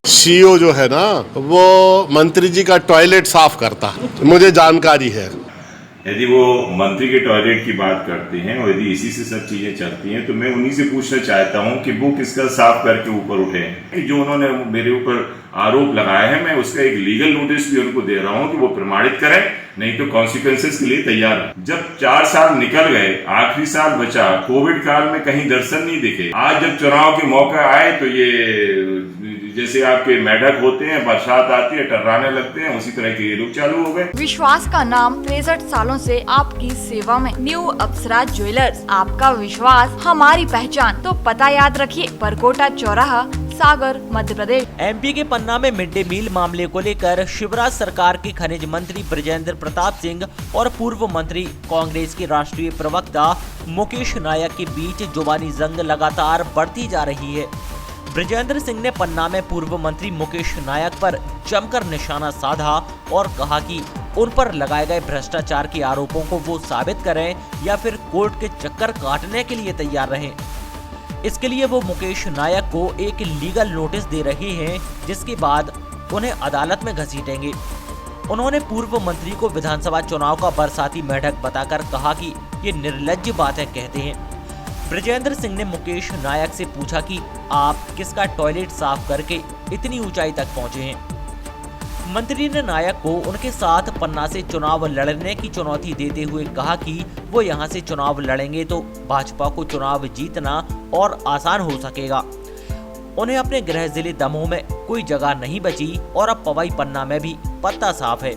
CEO जो है ना, वो मंत्री जी का टॉयलेट साफ करता है, मुझे जानकारी है। यदि वो मंत्री के टॉयलेट की बात करते हैं और यदि इसी से सब चीजें चलती हैं तो मैं उन्हीं से पूछना चाहता हूं कि वो किसका साफ करके ऊपर उठे हैं। जो उन्होंने मेरे ऊपर आरोप लगाया है, मैं उसका एक लीगल नोटिस भी उनको दे रहा हूं कि वो प्रमाणित करें, नहीं तो कॉन्सिक्वेंसेस के लिए तैयार है। जब 4 साल निकल गए, आखिरी साल बचा, कोविड काल में कहीं दर्शन नहीं दिखे। आज जब चुनाव के मौका आए तो ये जैसे आपके मेढक होते हैं, बरसात आती है टर्राने लगते हैं, उसी तरह के ये लोग चालू हो गए। विश्वास का नाम 63 सालों से आपकी सेवा में। न्यू अप्सरा ज्वेलर्स, आपका विश्वास हमारी पहचान। तो पता याद रखिए, परकोटा चौराहा, सागर, मध्य प्रदेश। एमपी के पन्ना में मिड डे मील मामले को लेकर शिवराज सरकार के खनिज मंत्री बृजेंद्र प्रताप सिंह और पूर्व मंत्री कांग्रेस के राष्ट्रीय प्रवक्ता मुकेश नायक के बीच जुबानी जंग लगातार बढ़ती जा रही है। बृजेंद्र सिंह ने पन्ना में पूर्व मंत्री मुकेश नायक पर जमकर निशाना साधा और कहा कि उन पर लगाए गए भ्रष्टाचार के आरोपों को वो साबित करें या फिर कोर्ट के चक्कर काटने के लिए तैयार रहें। इसके लिए वो मुकेश नायक को एक लीगल नोटिस दे रहे हैं, जिसके बाद उन्हें अदालत में घसीटेंगे। उन्होंने पूर्व मंत्री को विधानसभा चुनाव का बरसाती मेढक बताकर कहा कि ये निर्लज्ज बातें कहते हैं। बृजेंद्र सिंह ने मुकेश नायक से पूछा कि आप किसका टॉयलेट साफ करके इतनी ऊंचाई तक पहुंचे हैं। मंत्री ने नायक को उनके साथ पन्ना से चुनाव लड़ने की चुनौती देते हुए कहा कि वो यहां से चुनाव लड़ेंगे तो भाजपा को चुनाव जीतना और आसान हो सकेगा। उन्हें अपने गृह जिले दमोह में कोई जगह नहीं बची और अब पवई पन्ना में भी पत्ता साफ है।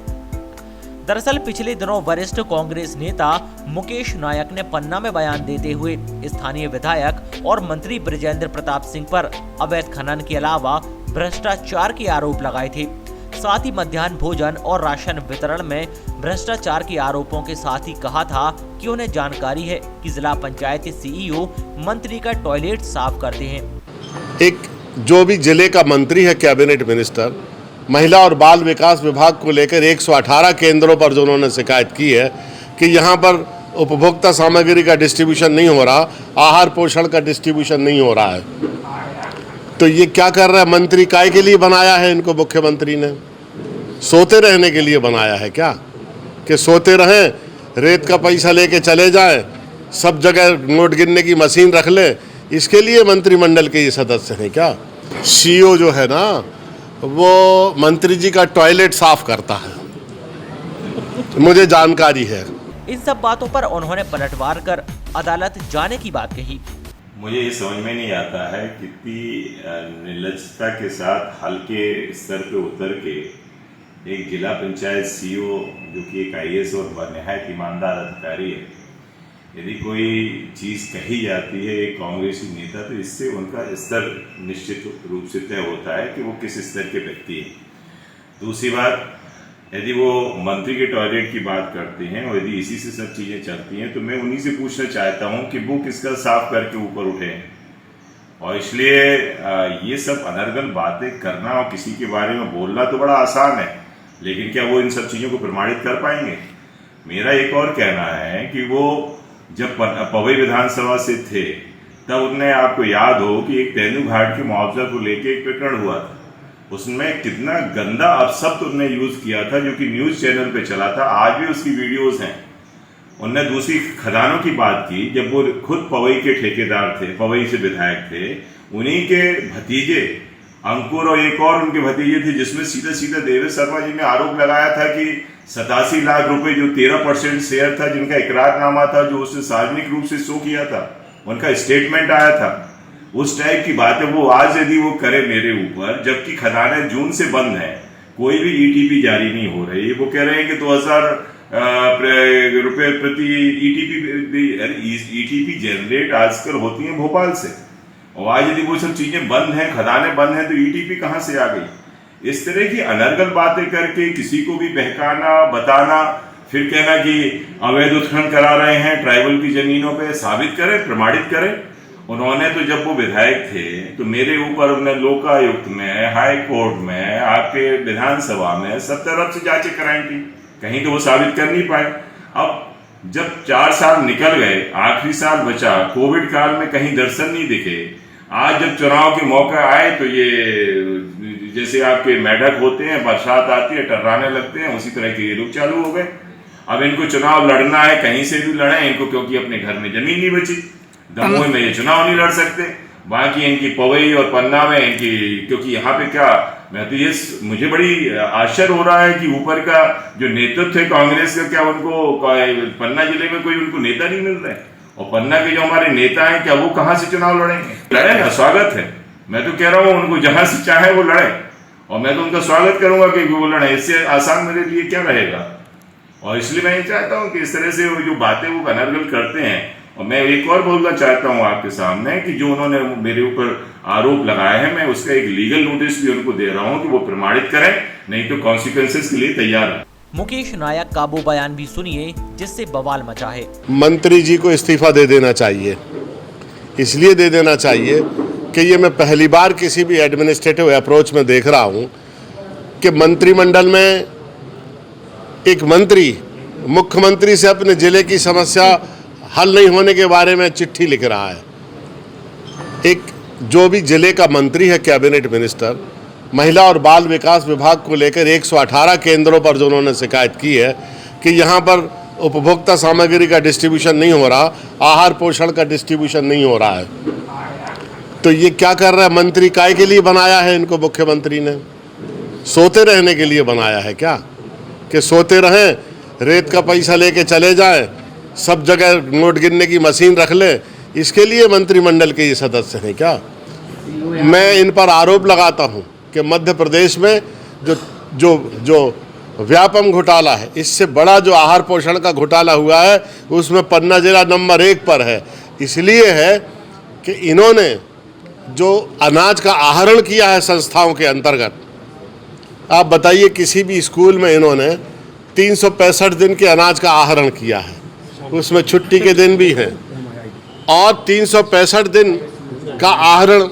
दरअसल पिछले दिनों वरिष्ठ कांग्रेस नेता मुकेश नायक ने पन्ना में बयान देते हुए स्थानीय विधायक और मंत्री बृजेंद्र प्रताप सिंह पर अवैध खनन के अलावा भ्रष्टाचार के आरोप लगाए थे। साथ ही मध्याह्न भोजन और राशन वितरण में भ्रष्टाचार के आरोपों के साथ ही कहा था कि उन्हें जानकारी है कि जिला पंचायत सीईओ मंत्री का टॉयलेट साफ करते हैं। एक जो भी जिले का मंत्री है, कैबिनेट मिनिस्टर, महिला और बाल विकास विभाग को लेकर 118 केंद्रों पर जो उन्होंने शिकायत की है कि यहाँ पर उपभोक्ता सामग्री का डिस्ट्रीब्यूशन नहीं हो रहा, आहार पोषण का डिस्ट्रीब्यूशन नहीं हो रहा है, तो ये क्या कर रहा है मंत्री? काय के लिए बनाया है इनको मुख्यमंत्री ने? सोते रहने के लिए बनाया है क्या? कि सोते रहें, रेत का पैसा लेके चले जाएं, सब जगह नोट गिनने की मशीन रख लें, इसके लिए मंत्रिमंडल के ये सदस्य हैं क्या? सीईओ जो है ना, वो मंत्री जी का टॉयलेट साफ करता है, मुझे जानकारी है। इन सब बातों पर उन्होंने पलटवार कर अदालत जाने की बात कही। मुझे ये समझ में नहीं आता है कितनी निर्लजता के साथ हल्के स्तर पे उतर के एक जिला पंचायत सीईओ, जो कि एक आईएएस और निहायत ईमानदार अधिकारी है, यदि कोई चीज़ कही जाती है एक कांग्रेसी नेता, तो इससे उनका स्तर निश्चित रूप से तय होता है कि वो किस स्तर के व्यक्ति हैं। दूसरी बात, यदि वो मंत्री के टॉयलेट की बात करते हैं और यदि इसी से सब चीज़ें चलती हैं तो मैं उन्हीं से पूछना चाहता हूं कि वो किसका साफ करके ऊपर उठे हैं। और इसलिए ये सब अनर्गल बातें करना और किसी के बारे में बोलना तो बड़ा आसान है, लेकिन क्या वो इन सब चीज़ों को प्रमाणित कर पाएंगे? मेरा एक और कहना है कि वो जब पवई विधानसभा से थे तब उन्हें, आपको याद हो कि एक तेंदू घाट के मुआवजा को लेके एक प्रकरण हुआ था, उसमें कितना गंदा अपशब्द उन्होंने यूज किया था जो कि न्यूज चैनल पे चला था, आज भी उसकी वीडियोस हैं। उनने दूसरी खदानों की बात की, जब वो खुद पवई के ठेकेदार थे, पवई से विधायक थे, उन्हीं के भतीजे अंकुर और एक और उनके भतीजे थे, जिसमें सीधा सीधा देवेश शर्मा जी ने आरोप लगाया था कि 87 लाख रुपए जो 13% शेयर था, जिनका इकरारनामा था, जो उसने सार्वजनिक रूप से शो किया था, उनका स्टेटमेंट आया था, उस टाइप की बात है वो आज यदि वो करे मेरे ऊपर, जबकि खदानें जून से बंद हैं, कोई भी ईटीपी जारी नहीं हो रही, वो कह रहे हैं कि 2000 रुपए प्रति ईटीपी जनरेट आजकल होती है भोपाल से, और आज यदि वो सब चीजें बंद हैं, खदानें बंद हैं, तो ईटीपी कहां से आ गई? इस तरह की अनर्गल बातें करके किसी को भी बहकाना, बताना, फिर कहना कि अवैध उत्खनन करा रहे हैं ट्राइबल की जमीनों पे, साबित करें, प्रमाणित करें। उन्होंने तो जब वो विधायक थे तो मेरे ऊपर उन्होंने लोकायुक्त में, हाई कोर्ट में, आपके विधानसभा में सब तरफ से जांचें कराई थी, कहीं तो वो साबित कर नहीं पाए। अब जब 4 साल निकल गए, आखिरी साल बचा, कोविड काल में कहीं दर्शन नहीं दिखे, आज जब चुनाव के मौका आए तो ये जैसे आपके मेढक होते हैं, बरसात आती है टर्राने लगते हैं, उसी तरह के ये लोग चालू हो गए। अब इनको चुनाव लड़ना है, कहीं से भी लड़े इनको, क्योंकि अपने घर में जमीन नहीं बची। दमोह में ये चुनाव नहीं लड़ सकते, बाकी इनकी पवई और पन्ना में इनकी, क्योंकि यहाँ पे क्या, मैं तो ये मुझे बड़ी आश्चर्य हो रहा है कि ऊपर का जो नेतृत्व है कांग्रेस का, क्या उनको पन्ना जिले में कोई उनको नेता नहीं मिल रहा है? और पन्ना के जो हमारे नेता हैं, क्या वो कहाँ से चुनाव लड़ेंगे? लड़े ना, स्वागत है। मैं तो कह रहा हूँ उनको जहां से चाहे वो लड़े, और मैं तो उनका स्वागत करूंगा कि वो लड़े। इससे आसान मेरे लिए क्या रहेगा? और इसलिए मैं ये चाहता हूँ कि इस तरह से जो बातें वो अनर्गल करते हैं। और मैं एक और बोलना चाहता हूँ आपके सामने कि जो उन्होंने मेरे ऊपर आरोप लगाए हैं, मैं उसका एक लीगल नोटिस भी उनको दे रहा हूँ कि वो प्रमाणित करें, नहीं तो कॉन्सिक्वेंसेस के लिए तैयार है। मुकेश नायक का वो बयान भी सुनिए जिससे बवाल मचा है। मंत्री जी को इस्तीफा दे देना चाहिए। इसलिए दे देना चाहिए कि ये मैं पहली बार किसी भी एडमिनिस्ट्रेटिव अप्रोच में देख रहा हूँ कि मंत्रिमंडल में एक मंत्री मुख्यमंत्री से अपने जिले की समस्या हल नहीं होने के बारे में चिट्ठी लिख रहा है। एक जो भी जिले का मंत्री है, कैबिनेट मिनिस्टर, महिला और बाल विकास विभाग को लेकर 118 केंद्रों पर जो उन्होंने शिकायत की है कि यहाँ पर उपभोक्ता सामग्री का डिस्ट्रीब्यूशन नहीं हो रहा, आहार पोषण का डिस्ट्रीब्यूशन नहीं हो रहा है, तो ये क्या कर रहा है मंत्री? काय के लिए बनाया है इनको मुख्यमंत्री ने? सोते रहने के लिए बनाया है क्या? कि सोते रहें, रेत का पैसा लेके चले जाएं, सब जगह नोट गिनने की मशीन रख लें, इसके लिए मंत्रिमंडल के ये सदस्य हैं क्या? मैं इन पर आरोप लगाता हूं कि मध्य प्रदेश में जो व्यापम घोटाला है, इससे बड़ा जो आहार पोषण का घोटाला हुआ है, उसमें पन्ना जिला नंबर 1 पर है। इसलिए है कि इन्होंने जो अनाज का आहरण किया है संस्थाओं के अंतर्गत, आप बताइए किसी भी स्कूल में इन्होंने 365 दिन के अनाज का आहरण किया है, उसमें छुट्टी के दिन भी हैं, और 365 दिन का आहरण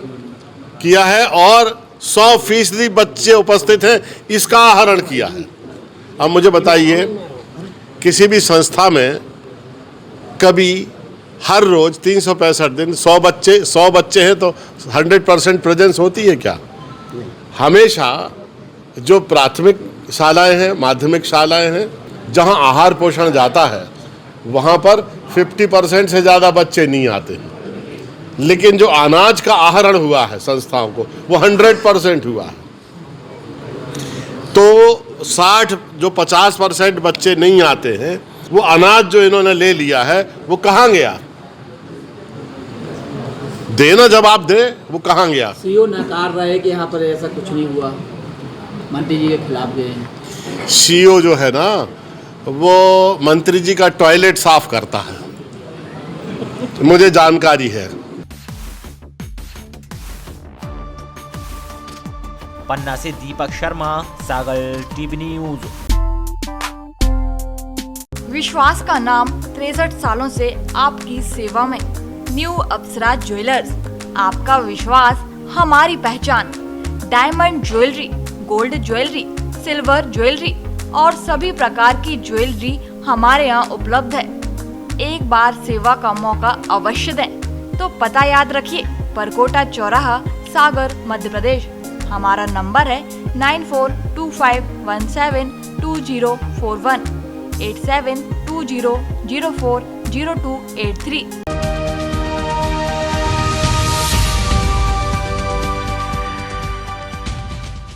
किया है और 100% बच्चे उपस्थित हैं, इसका आहरण किया है। अब मुझे बताइए किसी भी संस्था में कभी हर रोज 365 दिन 100 बच्चे हैं तो 100% प्रेजेंस होती है क्या? हमेशा जो प्राथमिक शालाएं हैं, माध्यमिक शालाएं हैं, जहां आहार पोषण जाता है, वहां पर 50% से ज़्यादा बच्चे नहीं आते हैं, लेकिन जो अनाज का आहरण हुआ है संस्थाओं को, वो 100% हुआ है। तो 50% बच्चे नहीं आते हैं, वो अनाज जो इन्होंने ले लिया है वो कहाँ गया? देना जवाब दे, वो कहाँ गया? सीओ नकार रहा है कि यहाँ पर ऐसा कुछ नहीं हुआ, मंत्री जी के खिलाफ गए हैं। सीओ जो है ना, वो मंत्री जी का टॉयलेट साफ करता है, मुझे जानकारी है। पन्ना से दीपक शर्मा, सागर टीवी न्यूज। विश्वास का नाम 63 सालों से आपकी सेवा में। न्यू अप्सरा ज्वेलर्स, आपका विश्वास हमारी पहचान। Diamond jewellery, gold jewellery, silver jewellery और सभी प्रकार की ज्वेलरी हमारे यहाँ उपलब्ध है। एक बार सेवा का मौका अवश्य दें। तो पता याद रखिए, परकोटा चौराहा, सागर, मध्य प्रदेश। हमारा नंबर है 9425172041 8720040283।